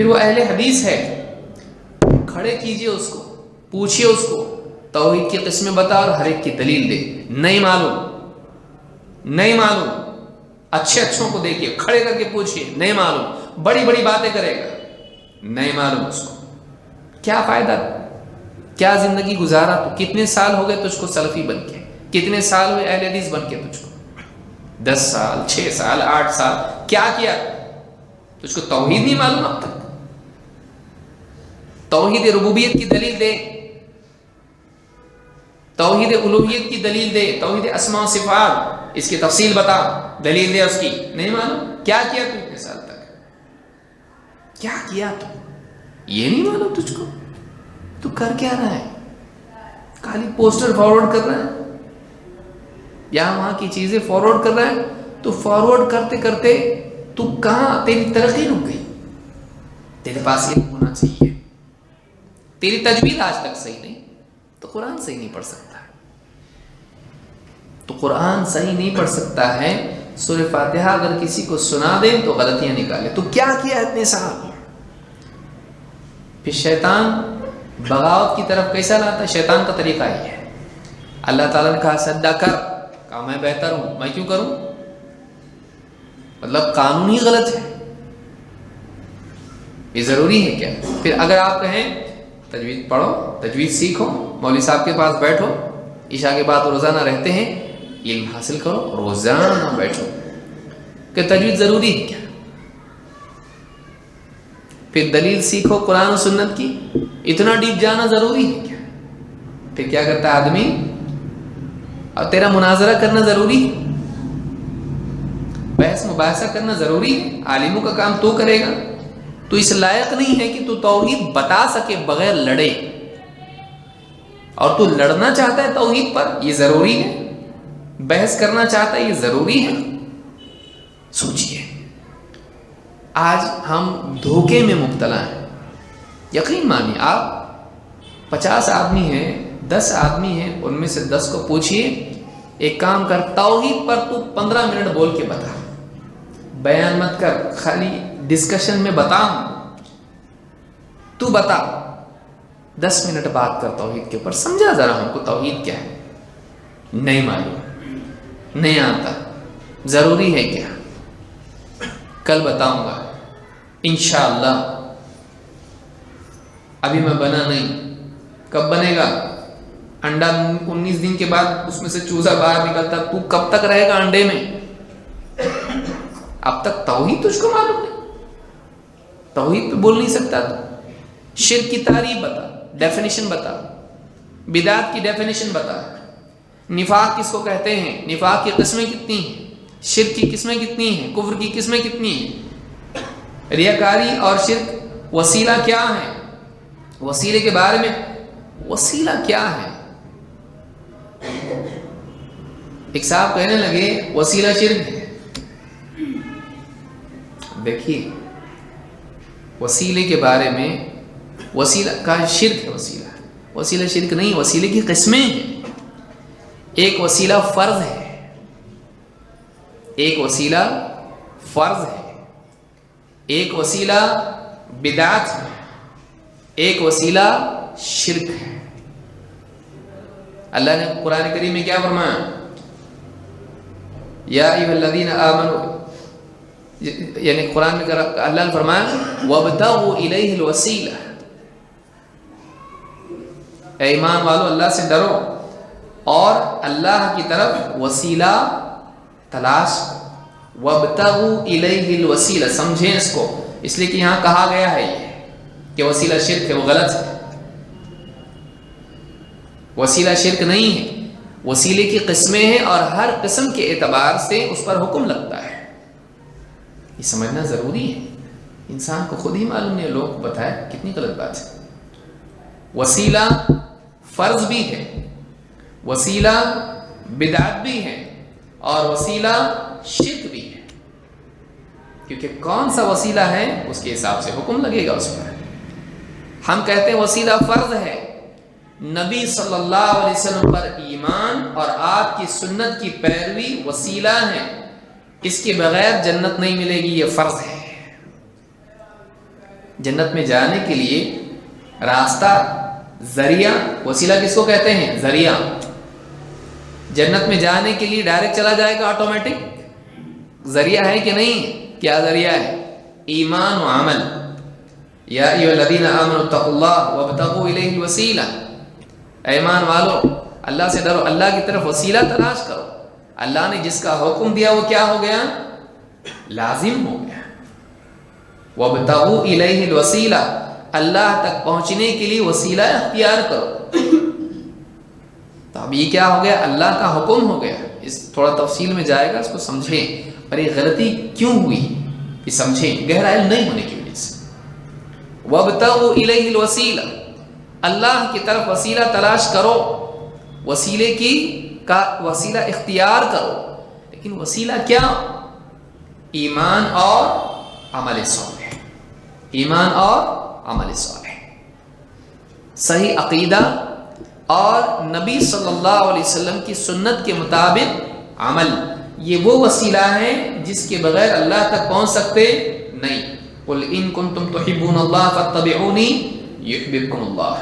پھر وہ اہل حدیث ہے، کھڑے کیجئے اس کو، پوچھئے اس کو، توحید کی قسمیں بتا اور ہر ایک کی دلیل دے. نہیں معلوم، اچھے اچھوں کو دیکھیے، کھڑے کر کے پوچھئے، نہیں معلوم، بڑی بڑی باتیں کرے گا، نہیں معلوم اس کو. کیا فائدہ؟ کیا زندگی گزارا تو؟ کتنے سال ہو گئے تجھ کو سلفی بن کے؟ کتنے سال ہوئے اہل حدیث بن کے تجھ کو؟ 10 سال، 6 سال، 8 سال، کیا کیا؟ تجھ کو توحید نہیں معلوم اب تک؟ توحید ربوبیت کی دلیل دے، توحید الوہیت کی دلیل دے، توحید اسماء و صفات اس کی تفصیل بتا، دلیل دے اس کی. نہیں معلوم. کیا کیا تو اتنے سال تک؟ کیا کیا تو؟ یہ نہیں معلوم تجھ کو؟ تو کر کیا رہا ہے؟ خالی پوسٹر فارورڈ کر رہا ہے، یہاں وہاں کی چیزیں فارورڈ کر رہا ہے. تو فارورڈ کرتے کرتے تو کہاں تیری ترقی رک گئی؟ تیرے پاس علم ہونا چاہیے. تیری تجوید آج تک صحیح نہیں، تو قرآن صحیح نہیں پڑھ سکتا. تو قرآن صحیح نہیں پڑھ سکتا ہے. سورہ فاتحہ اگر کسی کو سنا دے تو غلطیاں نکالے. تو کیا کیا اتنے سال؟ پھر شیطان بغاوت کی طرف کیسا لاتا ہے؟ شیطان کا طریقہ یہ ہے. اللہ تعالیٰ نے کہا سجدہ کر، کہا میں بہتر ہوں، میں کیوں کروں؟ مطلب قانون ہی غلط ہے. یہ ضروری ہے کیا؟ پھر اگر آپ کہیں تجوید پڑھو، تجوید سیکھو، مولوی صاحب کے پاس بیٹھو، عشاء کے بعد روزانہ رہتے ہیں، علم حاصل کرو، روزانہ بیٹھو، کہ تجوید ضروری ہے کیا؟ پھر دلیل سیکھو قرآن و سنت کی، اتنا ڈیپ جانا ضروری ہے کیا؟ پھر کیا کرتا ہے آدمی؟ اور تیرا مناظرہ کرنا ضروری ہے، بحث مباحثہ کرنا ضروری ہے. عالموں کا کام تو کرے گا. تو اس لائق نہیں ہے کہ تو توحید بتا سکے بغیر لڑے، اور تو لڑنا چاہتا ہے توحید پر، یہ ضروری ہے. بحث کرنا چاہتا ہے، یہ ضروری ہے. سوچئے آج ہم دھوکے میں مبتلا ہیں. یقین مانیے، آپ 50 آدمی ہیں، 10 آدمی ہیں، ان میں سے 10 کو پوچھئے ایک کام کر، توحید پر تو 15 منٹ بول کے بتا، بیان مت کر، خالی ڈسکشن میں بتا، تو بتا، 10 منٹ بات کر توحید کے اوپر، سمجھا ذرا ہم کو توحید کیا ہے. نہیں معلوم، نہیں آتا، ضروری ہے کیا؟ کل بتاؤں گا انشاءاللہ. ابھی میں بنا نہیں. کب بنے گا؟ انڈا 19 دن کے بعد اس میں سے چوزا باہر نکلتا. تو کب تک رہے گا انڈے میں؟ اب تک توحید تجھ کو معلوم نہیں، توحید پہ بول نہیں سکتا. تو شرک کی تعریف بتا، ڈیفینیشن بتا، بدعت کی ڈیفینیشن بتا، نفاق کس کو کہتے ہیں، نفاق کی قسمیں کتنی ہیں، شرک کی قسمیں کتنی ہیں، کفر کی قسمیں کتنی ہیں، ریاکاری اور شرک وسیلہ کیا ہے، وسیلے کے بارے میں، وسیلہ کیا ہے. ایک صاحب کہنے لگے وسیلہ شرک ہے. دیکھیے وسیلے کے بارے میں، وسیلہ کا شرک ہے، وسیلہ شرک نہیں، وسیلے کی قسمیں ہیں. ایک وسیلہ فرض ہے، ایک وسیلہ فرض ہے، ایک وسیلہ بدعت ہے، ایک وسیلہ شرک ہے. اللہ نے قرآن کریم میں کیا فرمایا؟ یا ایھا الذین آمنوا، یعنی قرآن میں اللہ نے فرمایا وابتغوا الیہ الوسیلہ، اے ایمان والو اللہ سے ڈرو اور اللہ کی طرف وسیلہ تلاش. وابتغوا الیہ الوسیلہ، سمجھیں اس کو، اس لیے کہ یہاں کہا گیا ہے یہ کہ وسیلہ شرک ہے، وہ غلط ہے. وسیلہ شرک نہیں ہے، وسیلے کی قسمیں ہیں اور ہر قسم کے اعتبار سے اس پر حکم لگتا ہے. یہ سمجھنا ضروری ہے. انسان کو خود ہی معلوم نہیں، لوگ بتائے کتنی غلط بات ہے. وسیلہ فرض بھی ہے، وسیلہ بدعت بھی ہے، اور وسیلہ شرک بھی ہے. کیونکہ کون سا وسیلہ ہے اس کے حساب سے حکم لگے گا اس پر. ہم کہتے ہیں وسیلہ فرض ہے، نبی صلی اللہ علیہ وسلم پر ایمان اور آپ کی سنت کی پیروی وسیلہ ہے، اس کے بغیر جنت نہیں ملے گی، یہ فرض ہے. جنت میں جانے کے لیے راستہ، ذریعہ، وسیلہ کس کو کہتے ہیں؟ ذریعہ۔ جنت میں جانے کے لیے ڈائریکٹ چلا جائے گا آٹومیٹک؟ ذریعہ ہے کہ نہیں؟ کیا ذریعہ ہے؟ ایمان و عمل۔ یا ایھا الذین آمنوا اتقوا اللہ وابتغوا الیہ الوسیلہ، ایمان والو اللہ سے ڈرو، اللہ کی طرف وسیلہ تلاش کرو۔ اللہ نے جس کا حکم دیا وہ کیا ہو گیا؟ لازم ہو گیا۔ وابتغوا الیہ الوسیلہ، اللہ تک پہنچنے کے لیے وسیلہ اختیار کرو۔ تو اب یہ کیا ہو گیا؟ اللہ کا حکم ہو گیا۔ اس تھوڑا تفصیل میں جائے گا، اس کو سمجھیں اور یہ غلطی کیوں ہوئی یہ سمجھیں، گہرا علم نہیں ہونے کی وجہ سے۔ وابتغوا الیہ الوسیلہ، اللہ کی طرف وسیلہ تلاش کرو، وسیلے کی کا وسیلہ اختیار کرو۔ لیکن وسیلہ کیا؟ ایمان اور عمل صالح، ایمان اور عمل صالح، صحیح عقیدہ اور نبی صلی اللہ علیہ وسلم کی سنت کے مطابق عمل، یہ وہ وسیلہ ہے جس کے بغیر اللہ تک پہنچ سکتے نہیں۔ قل ان کنتم تحبون اللہ فاتبعونی یحببکم اللہ،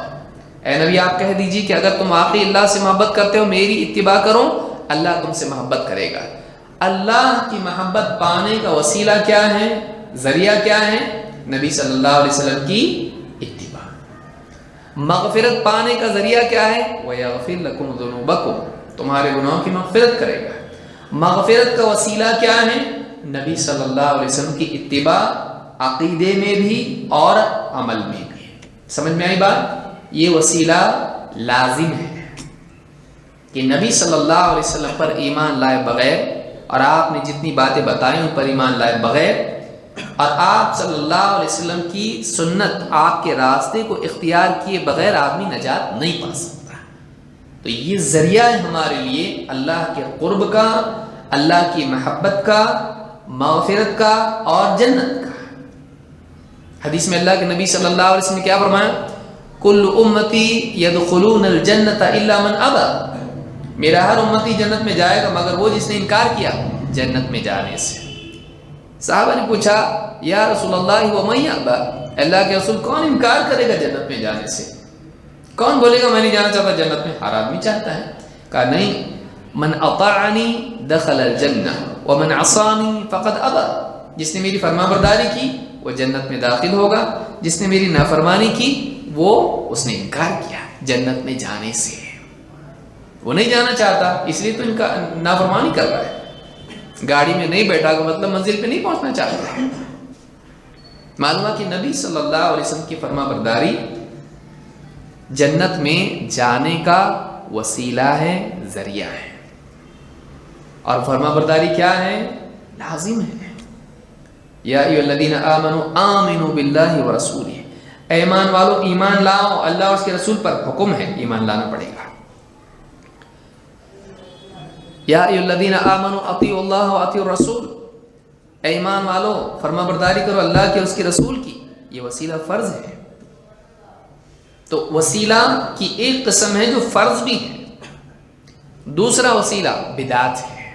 اے نبی آپ کہہ دیجیے کہ اگر تم واقعی اللہ سے محبت کرتے ہو میری اتباع کرو، اللہ تم سے محبت کرے گا۔ اللہ کی محبت پانے کا وسیلہ کیا ہے؟ ذریعہ کیا ہے؟ نبی صلی اللہ علیہ وسلم کی اتباع۔ مغفرت پانے کا ذریعہ کیا ہے؟ وَيَغْفِرْ لَكُمْ ذُنُوبَكُمْ، تمہارے گناہوں کی مغفرت کرے گا۔ مغفرت کا وسیلہ کیا ہے؟ نبی صلی اللہ علیہ وسلم کی اتباع، عقیدے میں بھی اور عمل میں بھی۔ سمجھ میں آئی بات؟ یہ وسیلہ لازم ہے کہ نبی صلی اللہ علیہ وسلم پر ایمان لائے بغیر، اور آپ نے جتنی باتیں بتائیں ان پر ایمان لائے بغیر، اور آپ صلی اللہ علیہ وسلم کی سنت، آپ کے راستے کو اختیار کیے بغیر آدمی نجات نہیں پا سکتا۔ تو یہ ذریعہ ہے ہمارے لیے اللہ کے قرب کا، اللہ کی محبت کا، مغفرت کا اور جنت کا۔ حدیث میں اللہ کے نبی صلی اللہ علیہ وسلم نے کیا فرمایا؟ کل امتی یدخلون الجنت الا من ابى، میرا ہر امتی جنت میں جائے گا مگر وہ جس نے انکار کیا جنت میں جانے سے۔ صحابہ نے پوچھا یا رسول اللہ ومن یأبى، اللہ کے رسول کون انکار کرے گا جنت میں جانے سے؟ کون بولے گا میں نہیں جانا چاہتا جنت میں؟ ہر آدمی چاہتا ہے۔ کہا نہیں، من اطاعنی دخل الجنہ ومن عصانی فقد ابى، جس نے میری فرما برداری کی وہ جنت میں داخل ہوگا، جس نے میری نافرمانی کی وہ اس نے انکار کیا جنت میں جانے سے۔ وہ نہیں جانا چاہتا اس لیے تو ان کا نافرمانی کر رہا ہے، گاڑی میں نہیں بیٹھا گا مطلب منزل پہ نہیں پہنچنا چاہتا ہے۔ معلوم کہ نبی صلی اللہ علیہ وسلم کی فرما برداری جنت میں جانے کا وسیلہ ہے، ذریعہ ہے، اور فرما برداری کیا ہے؟ لازم ہے۔ یا ایھا الذین آمنوا آمنوا باللہ ورسولہ، ایمان والو ایمان لاؤ، اللہ اور اس کے رسول پر حکم ہے ایمان لانا پڑے گا۔ یا ایھا الذین آمنوا اطیعوا اللہ واطیعوا الرسول، ایمان والو فرما برداری کرو اللہ کے اور اس کے رسول کی، یہ وسیلہ فرض ہے۔ تو وسیلہ کی ایک قسم ہے جو فرض بھی ہے، دوسرا وسیلہ بدعت ہے۔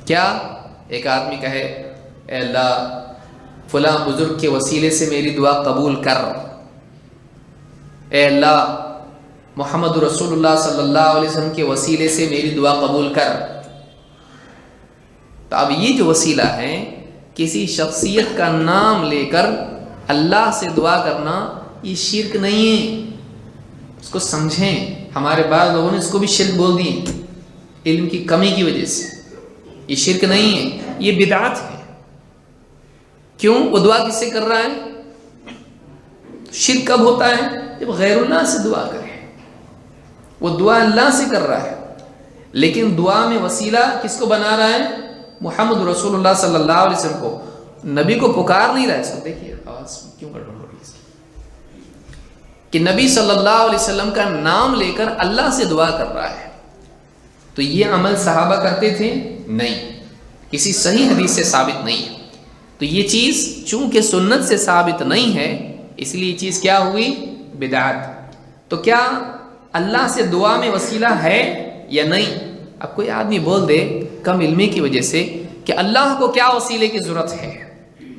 کیا؟ ایک آدمی کہے اے اللہ فلاں بزرگ کے وسیلے سے میری دعا قبول کر، اے اللہ محمد رسول اللہ صلی اللہ علیہ وسلم کے وسیلے سے میری دعا قبول کر۔ تو اب یہ جو وسیلہ ہے کسی شخصیت کا نام لے کر اللہ سے دعا کرنا، یہ شرک نہیں ہے، اس کو سمجھیں۔ ہمارے بعض لوگوں نے اس کو بھی شرک بول دی علم کی کمی کی وجہ سے۔ یہ شرک نہیں ہے، یہ بدعت ہے۔ کیوں؟ وہ دعا کس سے کر رہا ہے؟ شرک کب ہوتا ہے؟ جب غیر اللہ سے دعا کرے۔ وہ دعا اللہ سے کر رہا ہے لیکن دعا میں وسیلہ کس کو بنا رہا ہے؟ محمد رسول اللہ صلی اللہ علیہ وسلم کو، نبی کو پکار نہیں رہا ہے۔ اس کو دیکھیے آواز کیوں گڑبڑ ہو رہی ہے، کہ نبی صلی اللہ علیہ وسلم کا نام لے کر اللہ سے دعا کر رہا ہے۔ تو یہ عمل صحابہ کرتے تھے؟ نہیں، کسی صحیح حدیث سے ثابت نہیں ہے۔ تو یہ چیز چونکہ سنت سے ثابت نہیں ہے اس لیے یہ چیز کیا ہوئی؟ بدعت۔ تو کیا اللہ سے دعا میں وسیلہ ہے یا نہیں؟ اب کوئی آدمی بول دے کم علمی کی وجہ سے کہ اللہ کو کیا وسیلے کی ضرورت ہے،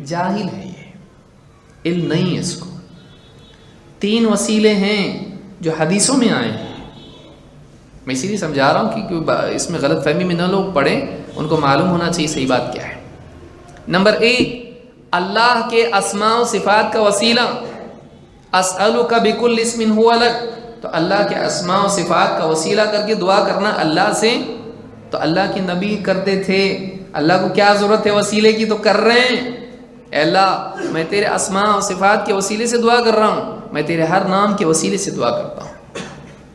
جاہل ہے یہ، علم نہیں ہے اس کو. 3 وسیلے ہیں جو حدیثوں میں آئے ہیں. میں اسی لیے سمجھا رہا ہوں کہ اس میں غلط فہمی میں نہ لوگ پڑھیں، ان کو معلوم ہونا چاہیے صحیح بات کیا ہے. نمبر 1، اللہ کے اسماء و صفات کا وسیلہ. اسألک بکل اسم هو لک، تو اللہ کے اسماء و صفات کا وسیلہ کر کے دعا کرنا اللہ سے. تو اللہ کے نبی کرتے تھے، اللہ کو کیا ضرورت ہے وسیلے کی، تو کر رہے ہیں. اے اللہ میں تیرے اسماء و صفات کے وسیلے سے دعا کر رہا ہوں، میں تیرے ہر نام کے وسیلے سے دعا کرتا ہوں.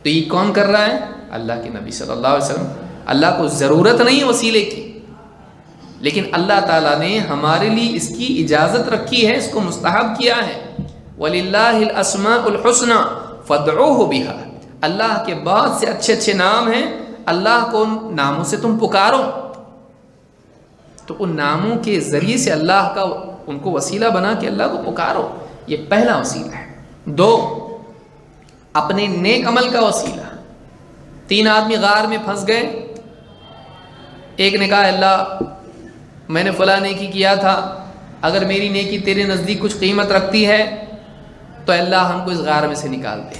تو یہ کون کر رہا ہے؟ اللہ کے نبی صلی اللہ علیہ وسلم. اللہ کو ضرورت نہیں وسیلے کی، لیکن اللہ تعالیٰ نے ہمارے لیے اس کی اجازت رکھی ہے، اس کو مستحب کیا ہے. وَلِلَّهِ الْأَسْمَاءُ الْحُسْنَى فَادْعُوهُ بِهَا. اللہ کے بہت سے اچھے اچھے نام ہیں، اللہ کو ان ناموں سے تم پکارو. تو ان ناموں کے ذریعے سے اللہ کا ان کو وسیلہ بنا کے اللہ کو پکارو. یہ پہلا وسیلہ ہے. 2، اپنے نیک عمل کا وسیلہ. 3 آدمی غار میں پھنس گئے. ایک نے کہا اللہ میں نے فلاں نیکی کیا تھا، اگر میری نیکی تیرے نزدیک کچھ قیمت رکھتی ہے تو اللہ ہم کو اس غار میں سے نکال دے.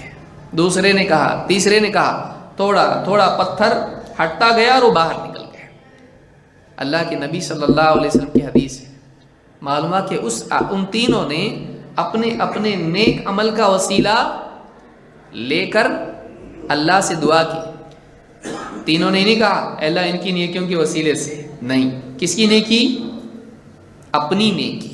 دوسرے نے کہا، تیسرے نے کہا، تھوڑا تھوڑا پتھر ہٹتا گیا اور وہ باہر نکل گیا. اللہ کے نبی صلی اللہ علیہ وسلم کی حدیث ہے. معلوم ہے کہ ان تینوں نے اپنے اپنے نیک عمل کا وسیلہ لے کر اللہ سے دعا کی. تینوں نے نہیں کہا اے اللہ ان کی نیکیوں کے وسیلے سے، نہیں. کس کی نیکی؟ اپنی نیکی.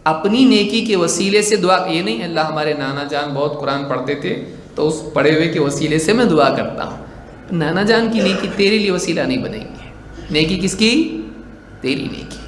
اپنی نیکی کے وسیلے سے دعا. یہ نہیں اللہ ہمارے نانا جان بہت قرآن پڑھتے تھے تو اس پڑھے ہوئے کے وسیلے سے میں دعا کرتا ہوں. نانا جان کی نیکی تیرے لیے وسیلہ نہیں بنے گی. نیکی کس کی؟ تیری نیکی.